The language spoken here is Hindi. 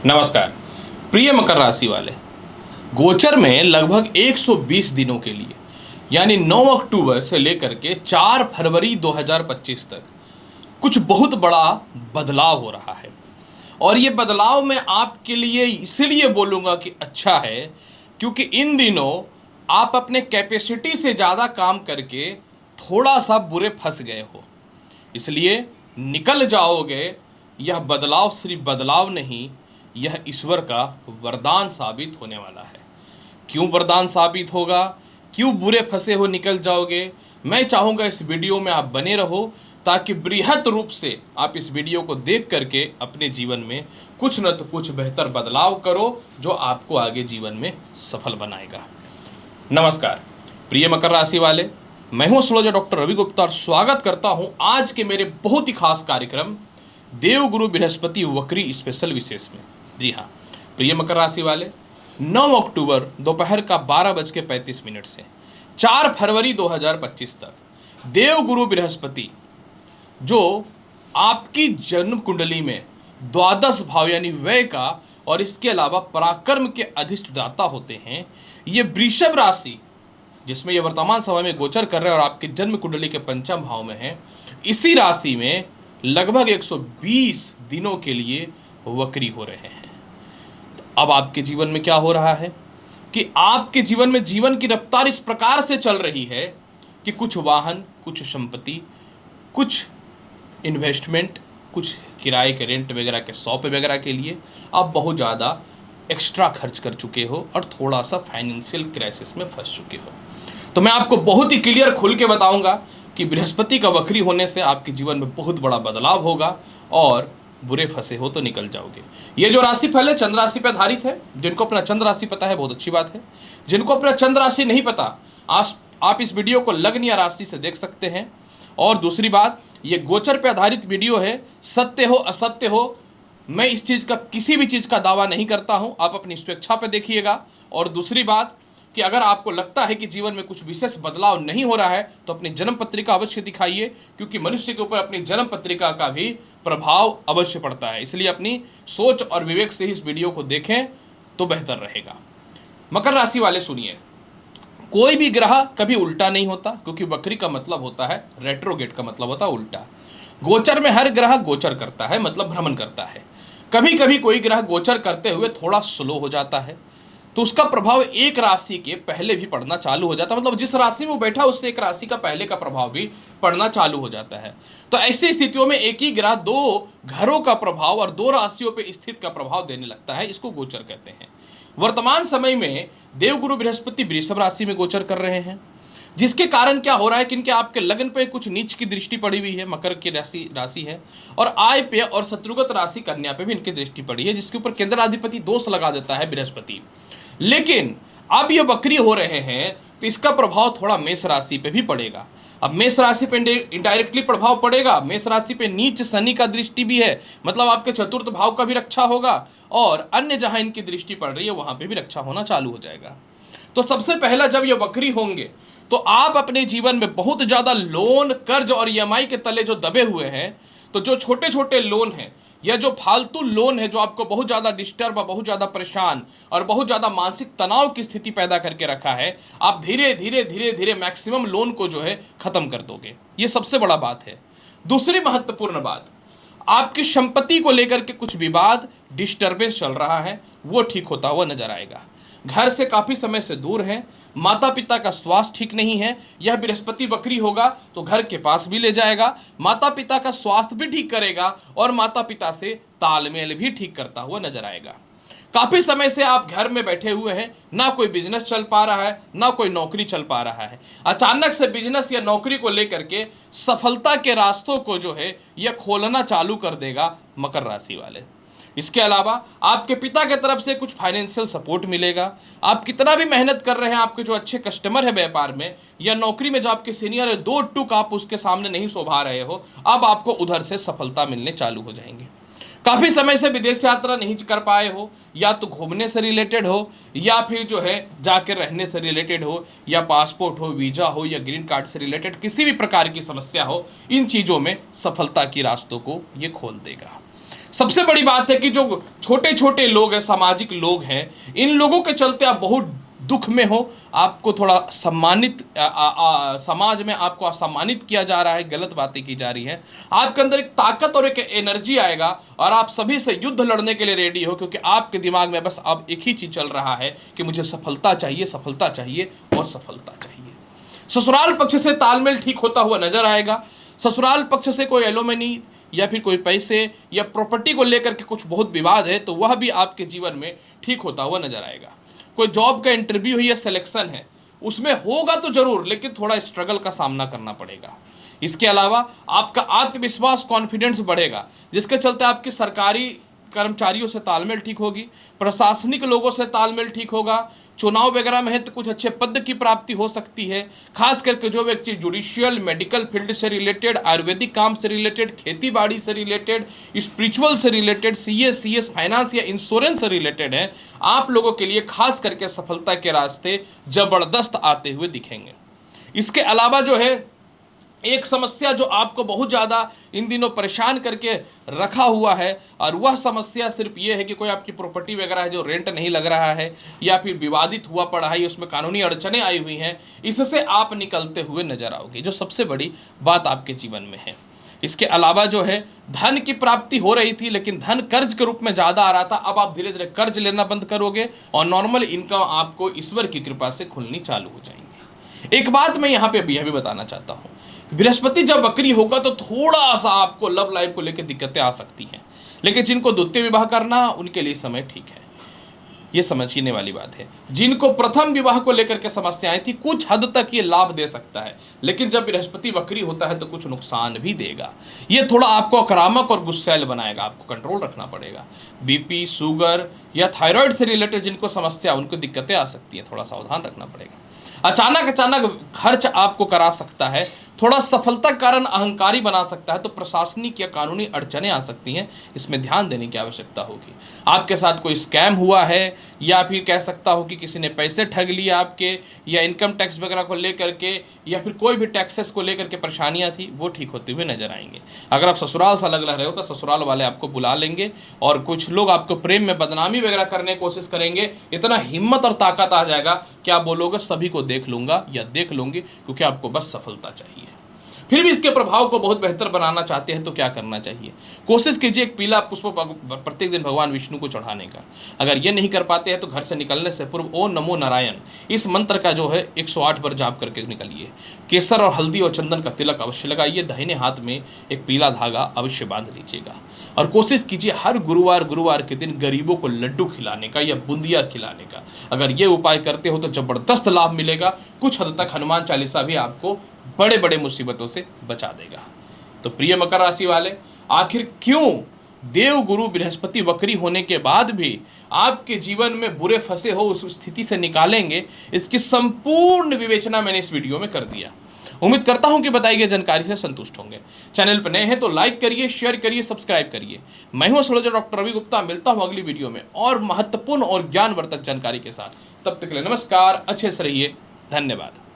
नमस्कार प्रिय मकर राशि वाले। गोचर में लगभग 120 दिनों के लिए यानी 9 अक्टूबर से लेकर के 4 फरवरी 2025 तक कुछ बहुत बड़ा बदलाव हो रहा है। और ये बदलाव मैं आपके लिए इसलिए बोलूँगा कि अच्छा है क्योंकि इन दिनों आप अपने कैपेसिटी से ज़्यादा काम करके थोड़ा सा बुरे फंस गए हो, इसलिए निकल जाओगे। यह बदलाव सिर्फ बदलाव नहीं, यह ईश्वर का वरदान साबित होने वाला है। क्यों वरदान साबित होगा, क्यों बुरे फंसे हो निकल जाओगे, मैं चाहूँगा इस वीडियो में आप बने रहो ताकि बृहत रूप से आप इस वीडियो को देख करके अपने जीवन में कुछ न तो कुछ बेहतर बदलाव करो जो आपको आगे जीवन में सफल बनाएगा। नमस्कार प्रिय मकर राशि वाले, मैं हूँ एस्ट्रोलॉजर डॉक्टर रवि गुप्ता और स्वागत करता हूँ आज के मेरे बहुत ही खास कार्यक्रम देवगुरु बृहस्पति वक्री स्पेशल विशेष में। जी हाँ प्रिय मकर राशि वाले, 9 अक्टूबर दोपहर का 12:35 से 4 फरवरी 2025 तक देवगुरु बृहस्पति जो आपकी जन्म कुंडली में द्वादश भाव यानी व्यय का और इसके अलावा पराक्रम के अधिष्ठाता होते हैं, ये वृषभ राशि जिसमें ये वर्तमान समय में गोचर कर रहे हैं और आपके जन्म कुंडली के पंचम भाव में है, इसी राशि में लगभग 120 दिनों के लिए वक्री हो रहे हैं। तो अब आपके जीवन में क्या हो रहा है कि आपके जीवन में जीवन की रफ्तार इस प्रकार से चल रही है कि कुछ वाहन, कुछ संपत्ति, कुछ इन्वेस्टमेंट, कुछ किराए के रेंट वगैरह के शॉप वगैरह के लिए आप बहुत ज़्यादा एक्स्ट्रा खर्च कर चुके हो और थोड़ा सा फाइनेंशियल क्राइसिस में फंस चुके हो। तो मैं आपको बहुत ही क्लियर खुल के बताऊंगा कि बृहस्पति का वक्री होने से आपके जीवन में बहुत बड़ा बदलाव होगा और बुरे फंसे हो तो निकल जाओगे। ये जो राशि फल है चंद्र राशि पर आधारित है। जिनको अपना चंद्र राशि पता है बहुत अच्छी बात है, जिनको अपना चंद्र राशि नहीं पता आप इस वीडियो को लग्न या राशि से देख सकते हैं। और दूसरी बात, ये गोचर पे आधारित वीडियो है, सत्य हो असत्य हो मैं इस चीज़ का किसी भी चीज़ का दावा नहीं करता हूं, आप अपनी स्वेच्छा पे देखिएगा। और दूसरी बात कि अगर आपको लगता है कि जीवन में कुछ विशेष बदलाव नहीं हो रहा है तो अपनी जन्म पत्रिका अवश्य दिखाइए, क्योंकि मनुष्य के ऊपर अपनी जन्म पत्रिका का भी प्रभाव अवश्य पड़ता है। इसलिए अपनी सोच और विवेक से ही इस वीडियो को देखें तो बेहतर रहेगा। मकर राशि वाले सुनिए, कोई भी ग्रह कभी उल्टा नहीं होता, क्योंकि वक्री का मतलब होता है रेट्रोगेट का मतलब होता है उल्टा। गोचर में हर ग्रह गोचर करता है मतलब भ्रमण करता है। कभी कभी कोई ग्रह गोचर करते हुए थोड़ा स्लो हो जाता है तो उसका प्रभाव एक राशि के पहले भी पड़ना चालू हो जाता है, मतलब जिस राशि में वो बैठा उससे एक राशि का पहले का प्रभाव भी पड़ना चालू हो जाता है। तो ऐसी स्थितियों में एक ही ग्रह दो घरों का प्रभाव और दो राशियों पर स्थित का प्रभाव देने लगता है, इसको गोचर कहते हैं। वर्तमान समय में देवगुरु बृहस्पति वृषभ राशि में गोचर कर रहे हैं, जिसके कारण क्या हो रहा है कि इनके आपके लगन पे कुछ नीच की दृष्टि पड़ी हुई है, मकर की राशि है, और आय पे और शत्रुगत राशि कन्या पे भी इनकी दृष्टि पड़ी है, जिसके ऊपर केंद्राधिपति दोष लगा देता है बृहस्पति। लेकिन अब ये वक्री हो रहे हैं तो इसका प्रभाव थोड़ा मेष राशि पे भी पड़ेगा। अब मेष राशि पे इनडायरेक्टली प्रभाव पड़ेगा, मेष राशि पे नीच शनि का दृष्टि भी है, मतलब आपके चतुर्थ भाव का भी रक्षा होगा और अन्य जहां इनकी दृष्टि पड़ रही है वहां पे भी रक्षा होना चालू हो जाएगा। तो सबसे पहला जब ये वक्री होंगे तो आप अपने जीवन में बहुत ज़्यादा लोन, कर्ज और ईएमआई के तले जो दबे हुए हैं, तो जो छोटे छोटे लोन हैं या जो फालतू लोन है जो आपको बहुत ज़्यादा डिस्टर्ब और बहुत ज़्यादा परेशान और बहुत ज़्यादा मानसिक तनाव की स्थिति पैदा करके रखा है, आप धीरे धीरे धीरे धीरे मैक्सिमम लोन को जो है ख़त्म कर दोगे। ये सबसे बड़ा बात है। दूसरी महत्वपूर्ण बात, आपकी संपत्ति को लेकर के कुछ विवाद, डिस्टर्बेंस चल रहा है, वो ठीक होता हुआ नजर आएगा। घर से काफ़ी समय से दूर हैं, माता पिता का स्वास्थ्य ठीक नहीं है, यह बृहस्पति वक्री होगा तो घर के पास भी ले जाएगा, माता पिता का स्वास्थ्य भी ठीक करेगा और माता पिता से तालमेल भी ठीक करता हुआ नजर आएगा। काफ़ी समय से आप घर में बैठे हुए हैं, ना कोई बिजनेस चल पा रहा है ना कोई नौकरी चल पा रहा है। अचानक से बिजनेस या नौकरी को लेकर के सफलता के रास्तों को जो है यह खोलना चालू कर देगा मकर राशि वाले। इसके अलावा आपके पिता के तरफ से कुछ फाइनेंशियल सपोर्ट मिलेगा। आप कितना भी मेहनत कर रहे हैं, आपके जो अच्छे कस्टमर है व्यापार में या नौकरी में जो आपके सीनियर है, दो टूक आप उसके सामने नहीं शोभा रहे हो, अब आपको उधर से सफलता मिलने चालू हो जाएंगे। काफ़ी समय से विदेश यात्रा नहीं कर पाए हो, या तो घूमने से रिलेटेड हो या फिर जो है जाकर रहने से रिलेटेड हो, या पासपोर्ट हो, वीज़ा हो या ग्रीन कार्ड से रिलेटेड किसी भी प्रकार की समस्या हो, इन चीज़ों में सफलता की रास्तों को ये खोल देगा। सबसे बड़ी बात है कि जो छोटे छोटे लोग हैं, सामाजिक लोग हैं, इन लोगों के चलते आप बहुत दुख में हो, आपको थोड़ा सम्मानित समाज में आपको असम्मानित किया जा रहा है, गलत बातें की जा रही हैं, आपके अंदर एक ताकत और एक एनर्जी आएगा और आप सभी से युद्ध लड़ने के लिए रेडी हो, क्योंकि आपके दिमाग में बस अब एक ही चीज़ चल रहा है कि मुझे सफलता चाहिए, सफलता चाहिए और सफलता चाहिए। ससुराल पक्ष से तालमेल ठीक होता हुआ नजर आएगा। ससुराल पक्ष से कोई एलोमनी या फिर कोई पैसे या प्रॉपर्टी को लेकर के कुछ बहुत विवाद है तो वह भी आपके जीवन में ठीक होता हुआ नजर आएगा। कोई जॉब का इंटरव्यू या सिलेक्शन है, उसमें होगा तो जरूर, लेकिन थोड़ा स्ट्रगल का सामना करना पड़ेगा। इसके अलावा आपका आत्मविश्वास, कॉन्फिडेंस बढ़ेगा, जिसके चलते आपकी सरकारी कर्मचारियों से तालमेल ठीक होगी, प्रशासनिक लोगों से तालमेल ठीक होगा, चुनाव वगैरह में है तो कुछ अच्छे पद की प्राप्ति हो सकती है। खास करके जो व्यक्ति जुडिशियल, मेडिकल फील्ड से रिलेटेड, आयुर्वेदिक काम से रिलेटेड, खेती बाड़ी से रिलेटेड, स्पिरिचुअल से रिलेटेड, CS फाइनेंस या इंश्योरेंस से रिलेटेड है, आप लोगों के लिए खास करके सफलता के रास्ते जबरदस्त आते हुए दिखेंगे। इसके अलावा जो है एक समस्या जो आपको बहुत ज़्यादा इन दिनों परेशान करके रखा हुआ है, और वह समस्या सिर्फ ये है कि कोई आपकी प्रॉपर्टी वगैरह है जो रेंट नहीं लग रहा है या फिर विवादित हुआ पड़ा है, उसमें कानूनी अड़चनें आई हुई हैं, इससे आप निकलते हुए नजर आओगे, जो सबसे बड़ी बात आपके जीवन में है। इसके अलावा जो है धन की प्राप्ति हो रही थी, लेकिन धन कर्ज के रूप में ज़्यादा आ रहा था, अब आप धीरे धीरे कर्ज लेना बंद करोगे और नॉर्मल इनकम आपको ईश्वर की कृपा से खुलनी चालू हो जाएंगी। एक बात मैं यहाँ पे यह भी बताना चाहता हूँ, बृहस्पति जब वक्री होगा तो थोड़ा सा आपको लव लाइफ को लेकर दिक्कतें आ सकती हैं, लेकिन जिनको द्वितीय विवाह करना उनके लिए समय ठीक है, ये समझने वाली बात है। जिनको प्रथम विवाह को लेकर के समस्याएं थी, कुछ हद तक ये लाभ दे सकता है, लेकिन जब बृहस्पति वक्री होता है तो कुछ नुकसान भी देगा। ये थोड़ा आपको आक्रामक और गुस्सैल बनाएगा, आपको कंट्रोल रखना पड़ेगा। BP, शुगर या थायराइड से रिलेटेड जिनको समस्या, उनको दिक्कतें आ सकती हैं, थोड़ा सावधान रखना पड़ेगा। अचानक खर्च आपको करा सकता है, थोड़ा सफलता के कारण अहंकारी बना सकता है, तो प्रशासनिक या कानूनी अड़चनें आ सकती हैं, इसमें ध्यान देने की आवश्यकता होगी। आपके साथ कोई स्कैम हुआ है या फिर कह सकता हूँ कि किसी ने पैसे ठग लिए आपके, या इनकम टैक्स वगैरह को लेकर के या फिर कोई भी टैक्सेस को लेकर के परेशानियाँ थी, वो ठीक होते हुए नजर आएंगे। अगर आप ससुराल से अलग रह रहे हो तो ससुराल वाले आपको बुला लेंगे और कुछ लोग आपको प्रेम में बदनामी वगैरह करने की कोशिश करेंगे। इतना हिम्मत और ताकत आ जाएगा कि आप बोलोगे सभी को देख लूंगा या देख लूंगी, क्योंकि आपको बस सफलता चाहिए। फिर भी इसके प्रभाव को बहुत बेहतर बनाना चाहते हैं तो क्या करना चाहिए? कोशिश कीजिए एक पीला पुष्प प्रत्येक दिन भगवान विष्णु को चढ़ाने का। अगर ये नहीं कर पाते हैं तो घर से निकलने से पूर्व ओम नमो नारायण इस मंत्र का जो है 108 बार जाप करके निकलिए। केसर और हल्दी और चंदन का तिलक अवश्य लगाइए, दाहिने हाथ में एक पीला धागा अवश्य बांध लीजिएगा, और कोशिश कीजिए हर गुरुवार के दिन गरीबों को लड्डू खिलाने का या बूंदिया खिलाने का। अगर ये उपाय करते हो तो जबरदस्त लाभ मिलेगा। कुछ हद तक हनुमान चालीसा भी आपको बड़े बड़े मुसीबतों से बचा देगा। तो प्रिय मकर राशि वाले, आखिर क्यों देव गुरु बृहस्पति वक्री होने के बाद भी आपके जीवन में बुरे फंसे हो उस स्थिति से निकालेंगे, इसकी संपूर्ण विवेचना मैंने इस वीडियो में कर दिया। उम्मीद करता हूं कि बताई गई जानकारी से संतुष्ट होंगे। चैनल पर नए हैं तो लाइक करिए, शेयर करिए, सब्सक्राइब करिए। मैं हूं एस्ट्रोलॉजर डॉक्टर रवि गुप्ता, मिलता हूं अगली वीडियो में और महत्वपूर्ण और ज्ञानवर्धक जानकारी के साथ। तब तक के लिए नमस्कार, अच्छे से रहिए, धन्यवाद।